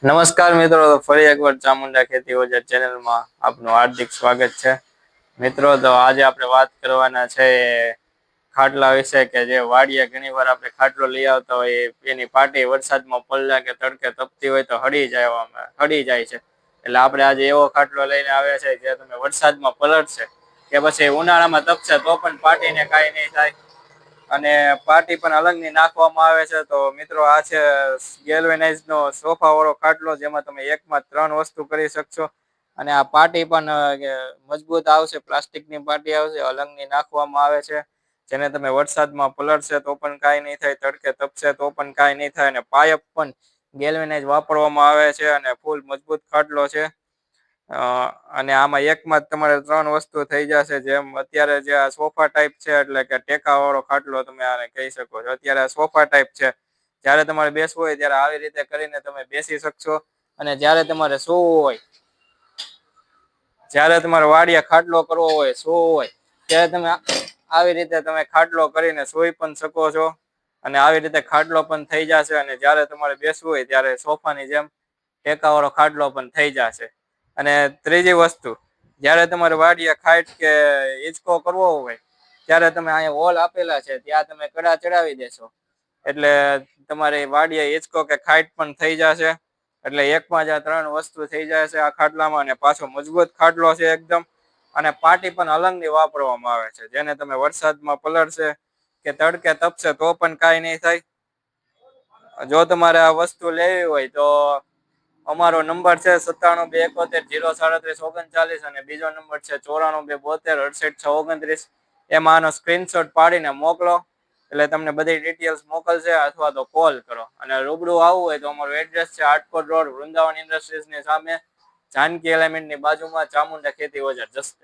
નમસ્કાર મિત્રો, તો ફરી એકવાર ચામુંડા ખેતી ઓજાર ચેનલમાં આપનું હાર્દિક સ્વાગત છે. મિત્રો, તો આજે આપણે વાત કરવાના છે ખાટલા વિશે કે જે વાડીએ ઘણી વાર આપણે ખાટલો લઈ આવતા હોય એની પાટી વરસાદમાં પલળે કે તડકે તપતી હોય તો હળી જાય છે. એટલે આપણે આજે એવો ખાટલો લઈને આવ્યા છે જે તમે વરસાદમાં પલળશે કે પછી ઉનાળામાં તપશે તો પણ પાટીને કાંઈ નહીં થાય. અને પાટી પણ અલગની નાખવામાં આવે છે. તો મિત્રો, આ છે ગેલ્વેનાઇઝ નો સોફા વાળો ખાટલો, જેમાં તમે એકમાં 3 વસ્તુ કરી શકશો. અને આ પાટી પણ મજબૂત આવશે, પ્લાસ્ટિકની પાટી આવશે, અલંગની નાખવામાં આવે છે. જેને તમે વરસાદમાં પલળશે તો પણ કાંઈ નહીં થાય, તડકે તપશે તો પણ કાંઈ નહીં થાય. અને પાયપ પણ ગેલ્વેનાઇઝ વાપરવામાં આવે છે અને ફૂલ મજબૂત ખાટલો છે. અને આમાં એકમાં જ તમારે 3 વસ્તુ થઈ જશે. જેમ અત્યારે જે આ સોફા ટાઈપ છે, એટલે કે ટેકા વાળો ખાટલો તમે આને કહી શકો છો. અત્યારે આ સોફા ટાઈપ છે, જ્યારે તમારે બેસવું હોય ત્યારે આવી રીતે કરીને તમે બેસી શકશો. અને જ્યારે તમારે સૂવું હોય, જ્યારે તમારે વાડીએ ખાટલો કરવો હોય, સૂવું હોય, ત્યારે તમે આવી રીતે તમે ખાટલો કરીને સૂઈ પણ શકો છો. અને આવી રીતે ખાટલો પણ થઈ જશે. અને જ્યારે તમારે બેસવું હોય ત્યારે સોફાની જેમ ટેકા વાળો ખાટલો પણ થઈ જશે. અને ત્રીજી વસ્તુ, જ્યારે તમારે વાડીએ ખાટ કે હિંચકો કરવો હોય ત્યારે તમે અહીંયા હોલ આપેલા છે ત્યાં તમે કડા ચડાવી દેશો એટલે તમારે વાડીએ હિંચકો કે ખાટ પણ થઈ જશે. એટલે એકમાં જ આ 3 વસ્તુ થઈ જાય છે આ ખાટલામાં. અને પાછો મજબૂત ખાટલો છે એકદમ. અને પાટી પણ અલંગની વાપરવામાં આવે છે, જેને તમે વરસાદમાં પલળશે કે તડકે તપશે તો પણ કાંઈ નહીં થાય. જો તમારે આ વસ્તુ લેવી હોય તો અમારો નંબર છે 9721703739, અને બીજો નંબર છે 9427726829. એમાં આનો સ્ક્રીનશોટ પાડીને મોકલો એટલે તમને બધી ડિટેલ્સ મોકલશે. અથવા તો કોલ કરો. અને રૂબરૂ આવવું હોય તો અમારું એડ્રેસ છે આટકોટ રોડ, વૃંદાવન ઇન્ડસ્ટ્રીઝની સામે, જાનકી એલિમેન્ટની બાજુમાં, ચામુંડા ખેતી ઓજાર જસ્ટ.